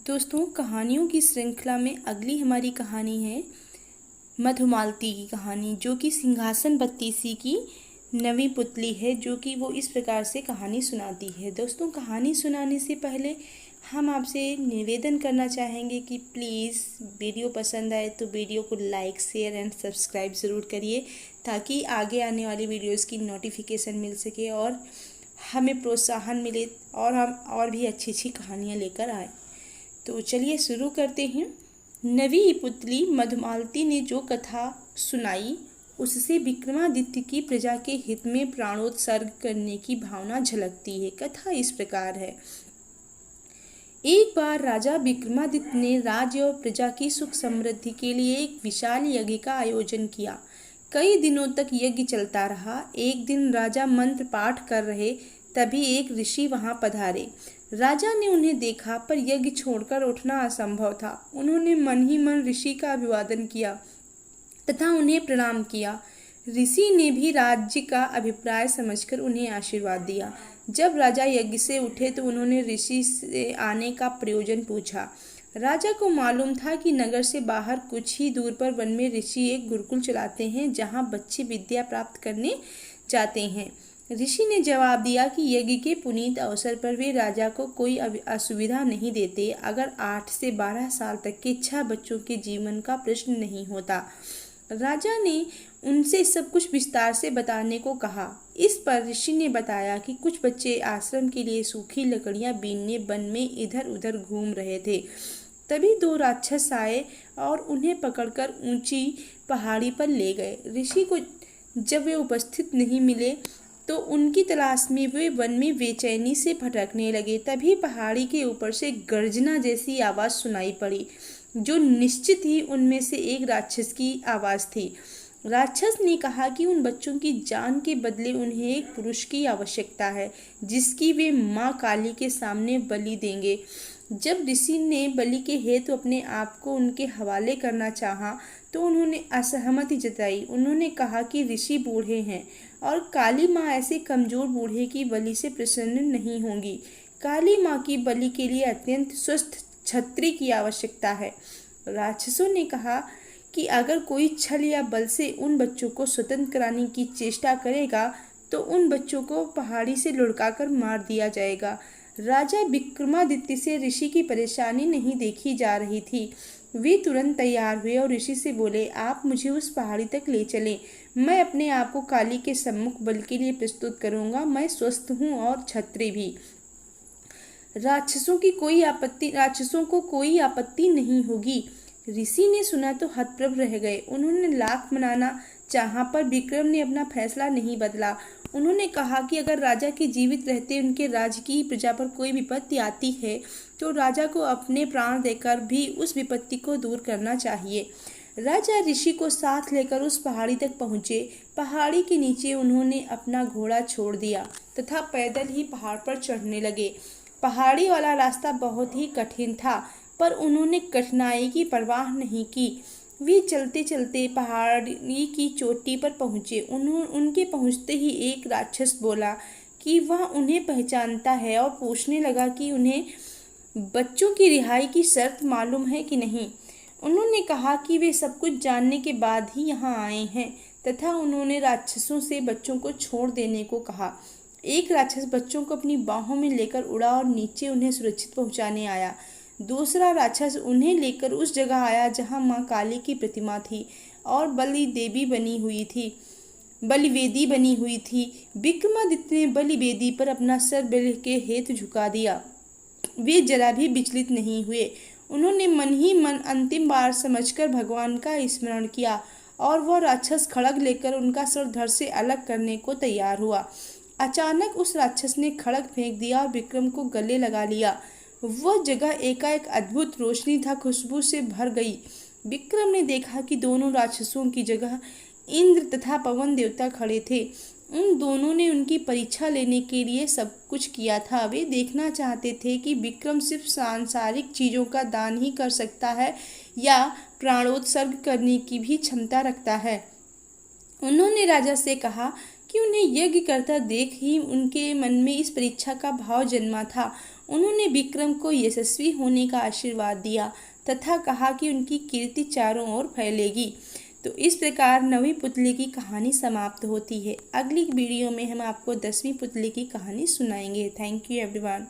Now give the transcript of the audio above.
दोस्तों, कहानियों की श्रृंखला में अगली हमारी कहानी है मधुमालती की कहानी, जो कि सिंहासन बत्तीसी की नवी पुतली है, जो कि वो इस प्रकार से कहानी सुनाती है। दोस्तों, कहानी सुनाने से पहले हम आपसे निवेदन करना चाहेंगे कि प्लीज़ वीडियो पसंद आए तो वीडियो को लाइक, शेयर एंड सब्सक्राइब ज़रूर करिए, ताकि आगे आने वाली वीडियोज़ की नोटिफिकेशन मिल सके और हमें प्रोत्साहन मिले और हम और भी अच्छी अच्छी कहानियाँ लेकर आए। तो चलिए शुरू करते हैं। नवी पुतली मधुमालती ने जो कथा सुनाई, उससे विक्रमादित्य की प्रजा के हित में प्राणोत्सर्ग करने की भावना झलकती है। कथा इस प्रकार है। एक बार राजा विक्रमादित्य ने राज्य और प्रजा की सुख समृद्धि के लिए एक विशाल यज्ञ का आयोजन किया। कई दिनों तक यज्ञ चलता रहा। एक दिन राजा मंत्र पाठ कर रहे, तभी एक ऋषि वहां पधारे। राजा ने उन्हें देखा, पर यज्ञ छोड़कर उठना असंभव था। उन्होंने मन ही मन ऋषि का अभिवादन किया तथा उन्हें प्रणाम किया। ऋषि ने भी राज्य का अभिप्राय समझकर उन्हें आशीर्वाद दिया। जब राजा यज्ञ से उठे तो उन्होंने ऋषि से आने का प्रयोजन पूछा। राजा को मालूम था कि नगर से बाहर कुछ ही दूर पर वन में ऋषि एक गुरुकुल चलाते हैं, जहां बच्चे विद्या प्राप्त करने जाते हैं। ऋषि ने जवाब दिया कि यज्ञ के पुनीत अवसर पर वे राजा को कोई असुविधा नहीं देते, अगर 8 से 12 साल तक के 6 बच्चों के जीवन का प्रश्न नहीं होता। राजा ने उनसे सब कुछ विस्तार से बताने को कहा। इस पर ऋषि ने बताया कि कुछ बच्चे आश्रम के लिए सूखी लकड़ियां बीनने वन में इधर उधर घूम रहे थे। तभी 2 राक्षस आए और उन्हें पकड़कर ऊंची पहाड़ी पर ले गए। ऋषि को जब वे उपस्थित नहीं मिले तो उनकी तलाश में वे वन में बेचैनी से भटकने लगे। तभी पहाड़ी के ऊपर से गर्जना जैसी आवाज़ सुनाई पड़ी, जो निश्चित ही उनमें से एक राक्षस की आवाज़ थी। राक्षस ने कहा कि उन बच्चों की जान के बदले उन्हें एक पुरुष की आवश्यकता है, जिसकी वे माँ काली के सामने बलि देंगे। जब ऋषि ने बलि के हेतु अपने आप को उनके हवाले करना चाहा, तो उन्होंने असहमति जताई। उन्होंने कहा कि ऋषि बूढ़े हैं और काली माँ ऐसे कमजोर बूढ़े की बलि से प्रसन्न नहीं होंगी। काली माँ की बलि के लिए अत्यंत स्वस्थ छत्री की आवश्यकता है। राक्षसों ने कहा कि अगर कोई छल या बल से उन बच्चों को स्वतंत्र कराने की चेष्टा करेगा तो उन बच्चों को पहाड़ी से लुढ़काकर मार दिया जाएगा। राजा विक्रमादित्य से ऋषि की परेशानी नहीं देखी जा रही थी। वे तुरंत तैयार हुए और ऋषि से बोले, आप मुझे उस पहाड़ी तक ले चलें। मैं अपने आप को काली के सम्मुख बल के लिए प्रस्तुत करूंगा। मैं स्वस्थ हूँ और छत्री भी। राक्षसों को कोई आपत्ति नहीं होगी। ऋषि ने सुना तो हतप्रभ रह गए। उन्होंने लाख मनाना चाहा, पर विक्रम ने अपना फैसला नहीं बदला। उन्होंने कहा कि अगर राजा के जीवित रहते उनके राज्य की प्रजा पर कोई विपत्ति आती है तो राजा को अपने प्राण देकर भी उस विपत्ति को दूर करना चाहिए। राजा ऋषि को साथ लेकर उस पहाड़ी तक पहुँचे। पहाड़ी के नीचे उन्होंने अपना घोड़ा छोड़ दिया तथा पैदल ही पहाड़ पर चढ़ने लगे। पहाड़ी वाला रास्ता बहुत ही कठिन था, पर उन्होंने कठिनाई की परवाह नहीं की। वे चलते चलते पहाड़ी की चोटी पर पहुँचे। उनके पहुँचते ही एक राक्षस बोला कि वह उन्हें पहचानता है और पूछने लगा कि उन्हें बच्चों की रिहाई की शर्त मालूम है कि नहीं। उन्होंने कहा कि वे सब कुछ जानने के बाद ही यहाँ आए हैं, तथा उन्होंने राक्षसों से बच्चों को छोड़ देने को कहा। एक राक्षस बच्चों को अपनी बाहों में लेकर उड़ा और नीचे उन्हें सुरक्षित पहुँचाने आया। दूसरा राक्षस उन्हें लेकर उस जगह आया जहाँ माँ काली की प्रतिमा थी और बलिवेदी बनी हुई थी। विक्रमादित्य ने बलिवेदी पर अपना सर बलि के हेतु झुका दिया। वे जरा भी विचलित नहीं हुए। उन्होंने मन ही मन अंतिम बार समझकर भगवान का स्मरण किया और वह राक्षस खड़ग लेकर उनका सर धड़ से अलग करने को तैयार हुआ। अचानक उस राक्षस ने खड़ग फेंक दिया और विक्रम को गले लगा लिया। वह जगह एकाएक अद्भुत रोशनी तथा खुशबू से भर गई। विक्रम ने देखा कि दोनों राक्षसों की जगह इंद्र तथा पवन देवता खड़े थे। उन दोनों ने उनकी परीक्षा लेने के लिए सब कुछ किया था। वे देखना चाहते थे कि विक्रम सिर्फ सांसारिक चीज़ों का दान ही कर सकता है या प्राणोत्सर्ग करने की भी क्षमता रखता है। उन्होंने राजा से कहा कि उन्हें यज्ञ करता देख ही उनके मन में इस परीक्षा का भाव जन्मा था। उन्होंने विक्रम को यशस्वी होने का आशीर्वाद दिया तथा कहा कि उनकी कीर्ति चारों ओर फैलेगी। तो इस प्रकार 9वीं पुतली की कहानी समाप्त होती है। अगली वीडियो में हम आपको 10वीं पुतली की कहानी सुनाएंगे। Thank you everyone.